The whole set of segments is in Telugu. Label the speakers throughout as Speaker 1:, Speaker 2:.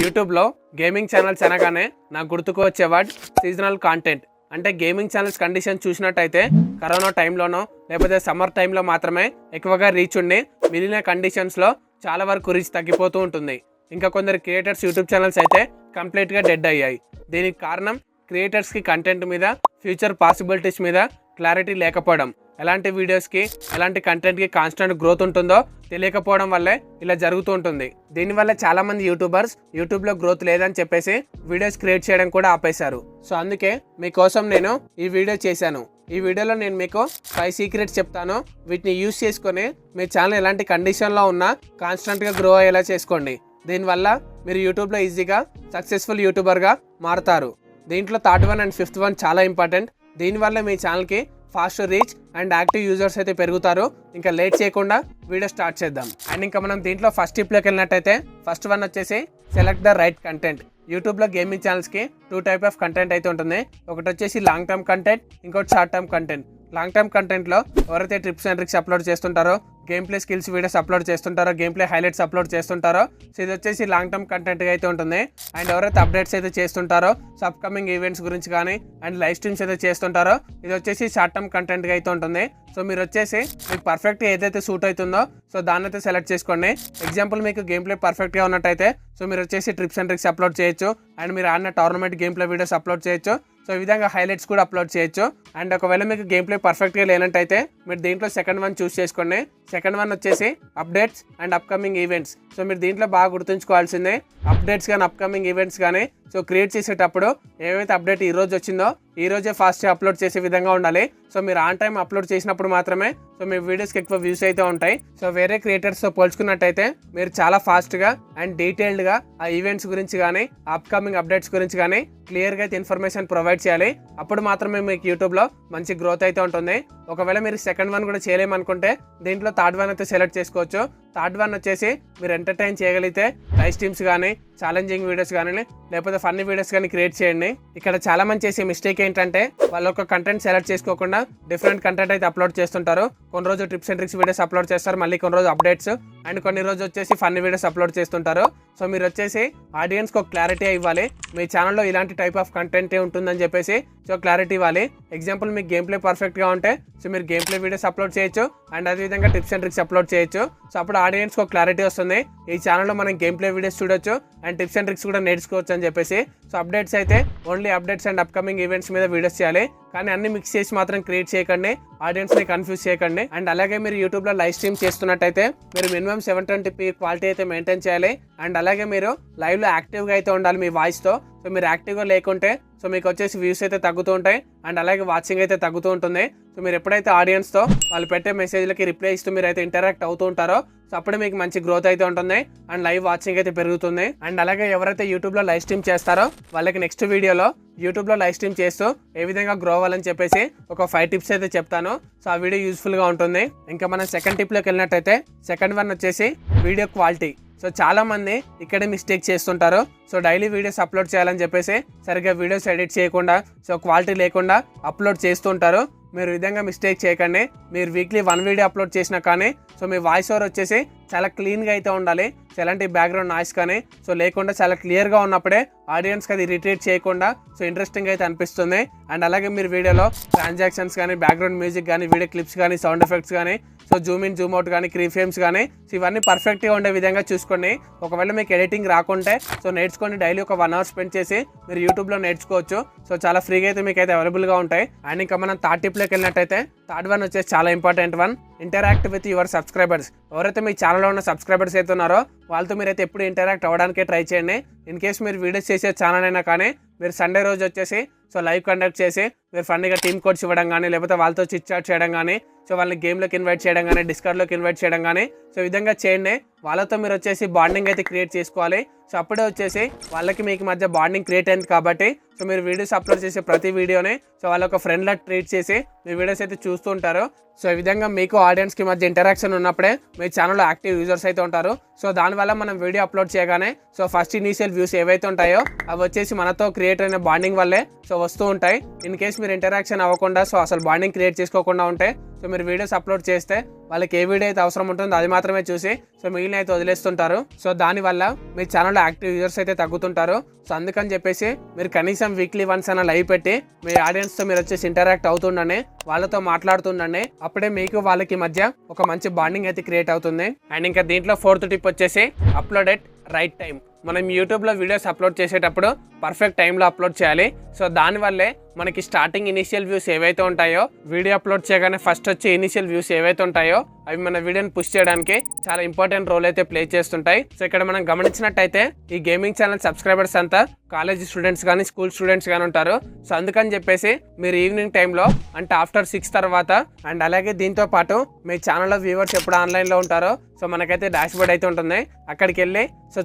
Speaker 1: యూట్యూబ్లో గేమింగ్ ఛానల్స్ అనగానే నాకు గుర్తుకు వచ్చే వర్డ్ సీజనల్ కాంటెంట్. అంటే గేమింగ్ ఛానల్స్ కండిషన్ చూసినట్టయితే కరోనా టైంలోనో లేకపోతే సమ్మర్ టైంలో మాత్రమే ఎక్కువగా రీచ్ ఉండి మిగిలిన కండిషన్స్లో చాలా వరకు రీచ్ తగ్గిపోతూ ఉంటుంది. ఇంకా కొందరు క్రియేటర్స్ యూట్యూబ్ ఛానల్స్ అయితే కంప్లీట్గా డెడ్ అయ్యాయి. దీనికి కారణం క్రియేటర్స్కి కంటెంట్ మీద, ఫ్యూచర్ పాసిబిలిటీస్ మీద క్లారిటీ లేకపోవడం. ఎలాంటి వీడియోస్కి, ఎలాంటి కంటెంట్కి కాన్స్టెంట్ గ్రోత్ ఉంటుందో తెలియకపోవడం వల్లే ఇలా జరుగుతూ ఉంటుంది. దీనివల్ల చాలామంది యూట్యూబర్స్ యూట్యూబ్లో గ్రోత్ లేదని చెప్పేసి వీడియోస్ క్రియేట్ చేయడం కూడా ఆపేశారు. సో అందుకే మీకోసం నేను ఈ వీడియో చేశాను. ఈ వీడియోలో నేను మీకు 5 సీక్రెట్స్ చెప్తాను. వీటిని యూజ్ చేసుకొని మీ ఛానల్ ఎలాంటి కండిషన్లో ఉన్నా కాన్స్టెంట్గా గ్రో అయ్యేలా చేసుకోండి. దీనివల్ల మీరు యూట్యూబ్లో ఈజీగా సక్సెస్ఫుల్ యూట్యూబర్గా మారుతారు. దీంట్లో third one and fifth one చాలా ఇంపార్టెంట్. దీనివల్ల మీ ఛానల్కి fast reach and active users అయితే పెరుగుతారు. ఇంకా లేట్ చేయకుండా వీడియో స్టార్ట్ చేద్దాం. అండ్ ఇంకా మనం దీంట్లో ఫస్ట్ టిప్లోకి వెళ్ళినట్టయితే ఫస్ట్ వన్ వచ్చేసి సెలెక్ట్ ద రైట్ కంటెంట్. యూట్యూబ్లో గేమింగ్ ఛానల్స్కి 2 టైప్ ఆఫ్ కంటెంట్ అయితే ఉంటుంది. ఒకటి వచ్చేసి లాంగ్ టర్మ్ కంటెంట్, ఇంకోటి short term content. Long term కంటెంట్లో ఎవరైతే ట్రిప్స్ అండ్ ట్రిక్స్ అప్లోడ్ చేస్తుంటారో, game play skills videos upload చేస్తుంటారో, గేమ్ ప్లే హైలైట్స్ అప్లోడ్ చేస్తుంటారో, సో ఇది వచ్చేసి లాంగ్ టర్మ్ కంటెంట్గా అయితే ఉంటుంది. అండ్ ఎవరైతే అప్డేట్స్ అయితే చేస్తుంటారో, సో అప్కమింగ్ ఈవెంట్స్ గురించి కానీ అండ్ లైవ్ స్ట్రీమ్స్ అయితే చేస్తుంటారో, ఇది వచ్చేసి షార్ట్ టర్మ్ కంటెంట్గా అయితే ఉంటుంది. సో మీరు వచ్చేసి మీకు పర్ఫెక్ట్గా ఏదైతే సూట్ అవుతుందో సో దాన్ని అయితే సెలెక్ట్ చేసుకోండి. ఎగ్జాంపుల్ మీకు గేమ్ ప్లే పర్ఫెక్ట్గా ఉన్నట్టయితే సో మీరు వచ్చేసి ట్రిప్స్ అండ్ ట్రిక్స్ అప్లోడ్ చేయొచ్చు. అండ్ మీరు ఆడిన tournament game play videos upload చేయొచ్చు. సో ఈ విధంగా హైలైట్స్ కూడా అప్లోడ్ చేయొచ్చు. అండ్ ఒకవేళ మీకు గేమ్ ప్లే పర్ఫెక్ట్గా లేనట్టయితే మీరు దీంట్లో సెకండ్ వన్ చూస్ చేసుకోండి. సెకండ్ వన్ వచ్చేసి updates and upcoming events. So మీరు దీంట్లో బాగా గుర్తుంచుకోవాల్సిందే అప్డేట్స్ కానీ అప్కమింగ్ ఈవెంట్స్ కానీ సో క్రియేట్ చేసేటప్పుడు ఏవైతే అప్డేట్ ఈ రోజు వచ్చిందో ఈ రోజే ఫాస్ట్గా అప్లోడ్ చేసే విధంగా ఉండాలి. సో మీరు ఆన్ టైం అప్లోడ్ చేసినప్పుడు మాత్రమే సో మీ వీడియోస్కి ఎక్కువ వ్యూస్ అయితే ఉంటాయి. సో వేరే క్రియేటర్స్తో పోల్చుకున్నట్టయితే మీరు చాలా ఫాస్ట్గా అండ్ డీటెయిల్డ్గా ఆ ఈవెంట్స్ గురించి కానీ అప్కమింగ్ అప్డేట్స్ గురించి కానీ క్లియర్గా అయితే ఇన్ఫర్మేషన్ ప్రొవైడ్ చేయాలి. అప్పుడు మాత్రమే మీకు యూట్యూబ్లో మంచి గ్రోత్ అయితే ఉంటుంది. ఒకవేళ మీరు సెకండ్ వన్ కూడా చేయలేమనుకుంటే దీంట్లో థర్డ్ వన్ అయితే సెలెక్ట్ చేసుకోవచ్చు. థర్డ్ వన్ వచ్చేసి మీరు ఎంటర్టైన్ చేయగలిగితే లైవ్ స్ట్రీమ్స్ కానీ, ఛాలెంజింగ్ వీడియోస్ కానీ, లేకపోతే ఫన్నీ వీడియోస్ కానీ క్రియేట్ చేయండి. ఇక్కడ చాలా మంది చేసే మిస్టేక్ ఏంటంటే వాళ్ళు ఒక కంటెంట్ సెలెక్ట్ చేసుకోకుండా డిఫరెంట్ కంటెంట్ అయితే అప్లోడ్ చేస్తుంటారు. కొన్ని రోజు tips and tricks videos upload చేస్తారు, మళ్ళీ కొన్ని రోజు అప్డేట్స్ అండ్ కొన్ని రోజు వచ్చేసి ఫన్నీ వీడియోస్ అప్లోడ్ చేస్తుంటారు. సో మీరు వచ్చేసి ఆడియన్స్కి ఒక క్లారిటీ ఇవ్వాలి, మీ ఛానల్లో ఇలాంటి టైప్ ఆఫ్ కంటెంటే ఉంటుందని చెప్పేసి సో క్లారిటీ ఇవ్వాలి. ఎగ్జాంపుల్ మీకు గేమ్ ప్లే పర్ఫెక్ట్గా ఉంటే సో మీరు గేమ్ ప్లే వీడియోస్ అప్లోడ్ చేయొచ్చు అండ్ అదేవిధంగా టిప్స్ అండ్ ట్రిక్స్ అప్లోడ్ చేయొచ్చు. సో అప్పుడు ఆడియన్స్కి ఒక క్లారిటీ వస్తుంది, ఈ ఛానల్లో మనం గేమ్ ప్లే వీడియోస్ చూడొచ్చు అండ్ టిప్స్ అండ్ ట్రిక్స్ కూడా నేర్చుకోవచ్చు అని చెప్పేసి. సో అప్డేట్స్ అయితే only updates and upcoming events మీద వీడియోస్ చేయాలి, కానీ అన్ని మిక్స్ చేసి మాత్రం క్రియేట్ చేయకండి, ఆడియన్స్ని కన్ఫ్యూజ్ చేయకండి. అండ్ అలాగే మీరు యూట్యూబ్లో లైవ్ స్ట్రీమ్ చేస్తున్నట్టయితే మీరు మినిమం 720p క్వాలిటీ అయితే మెయింటైన్ చేయాలి. అండ్ అలాగే మీరు లైవ్లో యాక్టివ్గా అయితే ఉండాలి మీ వాయిస్తో. సో మీరు యాక్టివ్గా లేకుంటే సో మీకు వచ్చేసి వ్యూస్ అయితే తగ్గుతూ ఉంటాయి అండ్ అలాగే వాచింగ్ అయితే తగ్గుతూ ఉంటుంది. సో మీరు ఎప్పుడైతే ఆడియన్స్తో వాళ్ళు పెట్టే మెసేజ్లకి రిప్లై ఇస్తూ మీరు అయితే ఇంటరాక్ట్ అవుతూ ఉంటారో సో అప్పుడు మీకు మంచి గ్రోత్ అయితే ఉంటుంది అండ్ లైవ్ వాచింగ్ అయితే పెరుగుతుంది. అండ్ అలాగే ఎవరైతే యూట్యూబ్లో లైవ్ స్ట్రీమ్ చేస్తారో వాళ్ళకి నెక్స్ట్ వీడియోలో యూట్యూబ్లో లైవ్ స్ట్రీమ్ చేస్తూ ఏ విధంగా గ్రో అవ్వాలని చెప్పేసి ఒక 5 టిప్స్ అయితే చెప్తాను. సో ఆ వీడియో యూస్ఫుల్గా ఉంటుంది. ఇంకా మనం సెకండ్ టిప్లోకి వెళ్ళినట్టయితే సెకండ్ వన్ వచ్చేసి వీడియో క్వాలిటీ. సో చాలా మంది ఇక్కడే మిస్టేక్ చేస్తుంటారు. సో డైలీ వీడియోస్ అప్లోడ్ చేయాలని చెప్పేసి సరిగ్గా వీడియోస్ ఎడిట్ చేయకుండా సో క్వాలిటీ లేకుండా అప్లోడ్ చేస్తుంటారు. మీరు ఈ విధంగా మిస్టేక్ చేయకండి. మీరు వీక్లీ 1 వీడియో అప్లోడ్ చేసినా కానీ సో మీ వాయిస్ ఓవర్ వచ్చేసి చాలా క్లీన్గా అయితే ఉండాలి. సో ఎలాంటి బ్యాక్గ్రౌండ్ నాయిస్ కానీ సో లేకుండా చాలా క్లియర్గా ఉన్నప్పుడే ఆడియన్స్కి అది ఇరిటేట్ చేయకుండా సో ఇంట్రెస్టింగ్ అయితే అనిపిస్తుంది. అండ్ అలాగే మీరు వీడియోలో ట్రాన్సాక్షన్స్ కానీ, బ్యాక్గ్రౌండ్ మ్యూజిక్ కానీ, వీడియో క్లిప్స్ కానీ, సౌండ్ ఎఫెక్ట్స్ కానీ, so Zoom in Zoom out కానీ, కీ ఫ్రేమ్స్ కానీ సో ఇవన్నీ పర్ఫెక్ట్గా ఉండే విధంగా చూసుకోండి. ఒకవేళ మీకు ఎడిటింగ్ రాకుంటే సో నేర్చుకోండి. డైలీ ఒక 1 అవర్ స్పెండ్ చేసి మీరు యూట్యూబ్లో నేర్చుకోవచ్చు. సో చాలా ఫ్రీగా అయితే మీకు అయితే అవైలబుల్గా ఉంటాయి. అండ్ ఇంకా మనం థర్డ్ టిప్లోకి వెళ్ళినట్టయితే థర్డ్ వన్ వచ్చేసి చాలా important one, interact with your subscribers. ఎవరైతే మీ ఛానల్లో ఉన్న సబ్స్క్రైబర్స్ అయితే ఉన్నారో వాళ్ళతో మీరైతే ఎప్పుడు ఇంటరాక్ట్ అవ్వడానికే ట్రై చేయండి. ఇన్ కేస్ మీరు వీడియోస్ చేసే ఛానల్ అయినా కానీ మీరు సండే రోజు వచ్చేసి సో లైవ్ కండక్ట్ చేసి మీరు ఫన్నీగా టీమ్ కోడ్స్ ఇవ్వడం కానీ, లేకపోతే వాళ్ళతో చిట్ చాట్ చేయడం కానీ, సో వాళ్ళని గేమ్లోకి ఇన్వైట్ చేయడం కానీ, డిస్కార్డ్లోకి ఇన్వైట్ చేయడం కానీ సో ఈ విధంగా చేయండి. వాళ్ళతో మీరు వచ్చేసి బాండింగ్ అయితే క్రియేట్ చేసుకోవాలి. సో అప్పుడే వచ్చేసి వాళ్ళకి మీకు మధ్య బాండింగ్ క్రియేట్ అయింది కాబట్టి సో మీరు వీడియోస్ అప్లోడ్ చేసే ప్రతి వీడియోని సో వాళ్ళ ఒక ఫ్రెండ్లా ట్రీట్ చేసి మీ వీడియోస్ అయితే చూస్తూ ఉంటారు. సో ఈ విధంగా మీకు ఆడియన్స్కి మధ్య ఇంటరాక్షన్ ఉన్నప్పుడే మీ ఛానల్లో యాక్టివ్ యూజర్స్ అయితే ఉంటారు. సో దానివల్ల మనం వీడియో అప్లోడ్ చేయగానే సో ఫస్ట్ ఇనీషియల్ వ్యూస్ ఏవైతే ఉంటాయో అవి వచ్చేసి మనతో క్రియేట్ అయిన బాండింగ్ వల్లే సో వస్తూ ఉంటాయి. ఇన్ కేస్ మీరు ఇంటరాక్షన్ అవ్వకుండా సో అసలు బాండింగ్ క్రియేట్ చేసుకోకుండా ఉంటే సో మీరు వీడియోస్ అప్లోడ్ చేస్తే వాళ్ళకి ఏ వీడియో అయితే అవసరం ఉంటుందో అది మాత్రమే చూసి సో మిగిలిన అయితే వదిలేస్తుంటారు. సో దానివల్ల మీ ఛానల్లో యాక్టివ్ యూజర్స్ అయితే తగ్గుతుంటారు. సో అందుకని చెప్పేసి మీరు కనీసం వీక్లీ వన్స్ అన్న లైవ్ పెట్టి మీ ఆడియన్స్తో మీరు వచ్చేసి ఇంటరాక్ట్ అవుతుండండి, వాళ్ళతో మాట్లాడుతుండండి. అప్పుడే మీకు వాళ్ళకి మధ్య ఒక మంచి బాండింగ్ అయితే క్రియేట్ అవుతుంది. అండ్ ఇంకా దీంట్లో 4th టిప్ వచ్చేసి అప్లోడ్ ఎట్ రైట్ టైం. మనం యూట్యూబ్లో వీడియోస్ అప్లోడ్ చేసేటప్పుడు పర్ఫెక్ట్ టైంలో అప్లోడ్ చేయాలి. సో దానివల్లే మనకి స్టార్టింగ్ ఇనిషియల్ వ్యూస్ ఏవైతే ఉంటాయో, వీడియో అప్లోడ్ చేయగానే ఫస్ట్ వచ్చే ఇనిషియల్ వ్యూస్ ఏవైతే ఉంటాయో అవి మన వీడియోని పుష్ చేయడానికి చాలా ఇంపార్టెంట్ రోల్ అయితే ప్లే చేస్తుంటాయి. సో ఇక్కడ మనం గమనించినట్టయితే ఈ గేమింగ్ ఛానల్ సబ్స్క్రైబర్స్ అంతా కాలేజ్ స్టూడెంట్స్ కానీ స్కూల్ స్టూడెంట్స్ కానీ ఉంటారు. సో అందుకని చెప్పేసి మీరు ఈవినింగ్ టైంలో అంటే ఆఫ్టర్ 6 తర్వాత అండ్ అలాగే దీంతో పాటు మీ ఛానల్లో వ్యూవర్స్ ఎప్పుడు ఆన్లైన్లో ఉంటారో సో మనకైతే డాష్ బోర్డ్ అయితే ఉంటుంది. అక్కడికి వెళ్ళి సో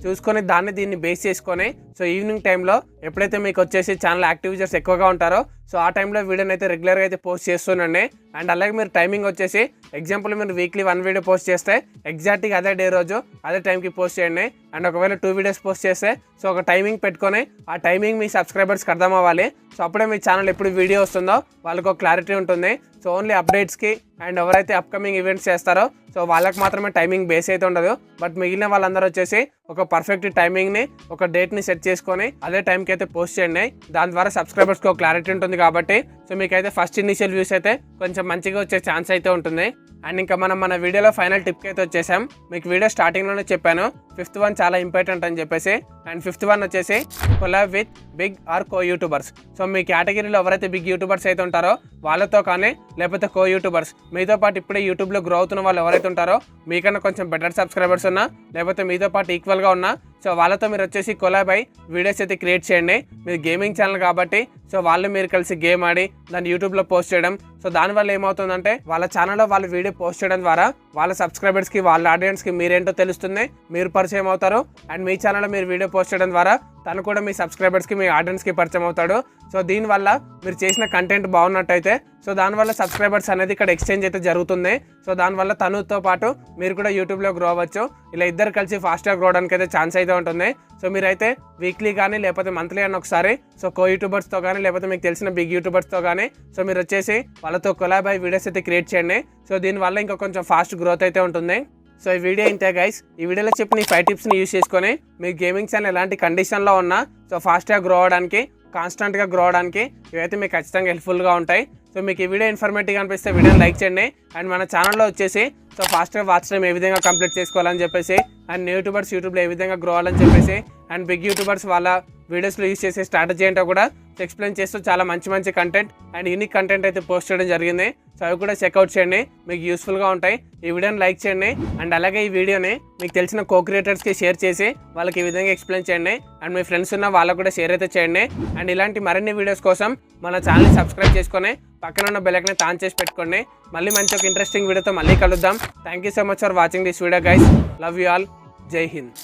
Speaker 1: చూసుకొని దీన్ని బేస్ చేసుకొని సో ఈవినింగ్ టైంలో ఎప్పుడైతే మీకు వచ్చేసి ఛానల్ యాక్టివ్ యూజర్స్ ఎక్కువగా ఉంటారో సో ఆ టైంలో వీడియోని అయితే రెగ్యులర్గా అయితే పోస్ట్ చేస్తుండండి. అండ్ అలాగే మీరు టైమింగ్ వచ్చేసి ఎగ్జాంపుల్ మీరు వీక్లీ 1 వీడియో పోస్ట్ చేస్తే ఎగ్జాక్ట్గా అదే డే రోజు అదే టైంకి పోస్ట్ చేయండి. అండ్ ఒకవేళ 2 వీడియోస్ పోస్ట్ చేస్తే సో ఒక టైమింగ్ పెట్టుకొని ఆ టైమింగ్ మీ సబ్స్క్రైబర్స్కి అర్థం అవ్వాలి. సో అప్పుడే మీ ఛానల్ ఎప్పుడు వీడియో వస్తుందో వాళ్ళకు ఒక క్లారిటీ ఉంటుంది. సో ఓన్లీ అప్డేట్స్కి అండ్ ఎవరైతే అప్కమింగ్ ఈవెంట్స్ చేస్తారో సో వాళ్ళకి మాత్రమే టైమింగ్ బేస్ అయితే ఉండదు. బట్ మిగిలిన వాళ్ళందరూ వచ్చేసి ఒక పర్ఫెక్ట్ టైమింగ్ని ఒక డేట్ని సెట్ చేసుకొని అదే టైంకి అయితే పోస్ట్ చేయండి. దాని ద్వారా సబ్స్క్రైబర్స్కి ఒక క్లారిటీ ఉంటుంది కాబట్టి సో మీకైతే ఫస్ట్ ఇనిషియల్ వ్యూస్ అయితే కొంచెం మంచిగా వచ్చే ఛాన్స్ అయితే ఉంటుంది. అండ్ ఇంకా మనం మన వీడియోలో ఫైనల్ టిప్కి అయితే వచ్చేసాం. మీకు వీడియో స్టార్టింగ్లోనే చెప్పాను 5th వన్ చాలా ఇంపార్టెంట్ అని చెప్పేసి. అండ్ 5th వన్ వచ్చేసి collab with big or co YouTubers. So మీ కేటగిరీలో ఎవరైతే బిగ్ యూట్యూబర్స్ అయితే ఉంటారో వాళ్ళతో కానీ లేకపోతే కో యూట్యూబర్స్ మీతో పాటు ఇప్పుడే యూట్యూబ్లో గ్రో అవుతున్న వాళ్ళు ఎవరైతే ఉంటారో మీకన్నా కొంచెం బెటర్ సబ్స్క్రైబర్స్ ఉన్నా లేకపోతే మీతో పాటు ఈక్వల్గా ఉన్నా సో వాళ్ళతో మీరు వచ్చేసి కొలాబ్ అయ్యి వీడియోస్ అయితే క్రియేట్ చేయండి. మీరు గేమింగ్ ఛానల్ కాబట్టి సో వాళ్ళు మీరు కలిసి గేమ్ ఆడి దాన్ని యూట్యూబ్లో పోస్ట్ చేయడం. సో దానివల్ల ఏమవుతుందంటే వాళ్ళ ఛానల్లో వాళ్ళు వీడియో పోస్ట్ చేయడం ద్వారా వాళ్ళ సబ్స్క్రైబర్స్కి వాళ్ళ ఆడియన్స్కి మీరేంటో తెలుస్తుంది, మీరు పరిచయం అవుతారు. అండ్ మీ ఛానల్లో మీరు వీడియో పోస్ట్ చేయడం ద్వారా తను కూడా మీ సబ్స్క్రైబర్స్కి మీ ఆడియన్స్కి పరిచయం అవుతాడు. సో దీనివల్ల మీరు చేసిన కంటెంట్ బాగున్నట్టయితే సో దానివల్ల సబ్స్క్రైబర్స్ అనేది ఇక్కడ ఎక్స్చేంజ్ అయితే జరుగుతుంది. సో దానివల్ల తనుతో పాటు మీరు కూడా యూట్యూబ్లో గ్రో అవ్వచ్చు. ఇలా ఇద్దరు కలిసి ఫాస్ట్గా గ్రో అవడానికి అయితే ఛాన్స్ అయితే ఉంటుంది. సో మీరైతే వీక్లీ కానీ లేకపోతే మంత్లీ అని ఒకసారి సో కో యూట్యూబర్స్తో కానీ లేకపోతే మీకు తెలిసిన బిగ్ యూట్యూబర్స్తో కానీ సో మీరు వచ్చేసి వాళ్ళతో కొలాబ్ అయ్యి వీడియోస్ అయితే క్రియేట్ చేయండి. సో దీనివల్ల ఇంకా కొంచెం ఫాస్ట్ గ్రోత్ అయితే ఉంటుంది. సో ఈ వీడియో ఇంతే గైస్. ఈ వీడియోలో చెప్పిన ఈ 5 టిప్స్ని యూస్ చేసుకొని మీ గేమింగ్ ఛానల్ ఎలాంటి కండిషన్లో ఉన్నా సో ఫాస్ట్గా గ్రో అవడానికి కాన్స్టెంట్గా గ్రో అవడానికి ఇవైతే మీకు ఖచ్చితంగా హెల్ప్ఫుల్గా ఉంటాయి. సో మీకు ఈ వీడియో ఇన్ఫర్మేటివ్గా అనిపిస్తే వీడియోని లైక్ చేయండి. అండ్ మన ఛానల్లో వచ్చేసి సో ఫాస్ట్గా వాచ్ టైం ఏ విధంగా కంప్లీట్ చేసుకోవాలని చెప్పేసి అండ్ యూట్యూబర్స్ యూట్యూబ్లో ఏ విధంగా గ్రో అవ్వాలని చెప్పేసి అండ్ బిగ్ యూట్యూబర్స్ వాళ్ళ వీడియోస్లో యూస్ చేసే స్ట్రాటజీ ఏంటో కూడా ఎక్స్ప్లెయిన్ చేస్తూ చాలా మంచి కంటెంట్ అండ్ యూనిక్ కంటెంట్ అయితే పోస్ట్ చేయడం జరిగింది. సో అవి కూడా చెక్అవుట్ చేయండి, మీకు యూస్ఫుల్గా ఉంటాయి. ఈ వీడియోని లైక్ చేయండి అండ్ అలాగే ఈ వీడియోని మీకు తెలిసిన కో క్రియేటర్స్కి షేర్ చేసి వాళ్ళకి ఈ విధంగా ఎక్స్ప్లెయిన్ చేయండి. అండ్ మీ ఫ్రెండ్స్ ఉన్న వాళ్ళకు కూడా షేర్ అయితే చేయండి. అండ్ ఇలాంటి మరిన్ని వీడియోస్ కోసం మన ఛానల్ని సబ్స్క్రైబ్ చేసుకొని పక్కన ఉన్న బెల్ ఐకాన్ని ఆన్ చేసి పెట్టుకోండి. మళ్ళీ మంచి ఒక ఇంట్రెస్టింగ్ వీడియోతో మళ్ళీ కలుద్దాం. Thank you so much for watching this video guys. Love you all. జై హింద్.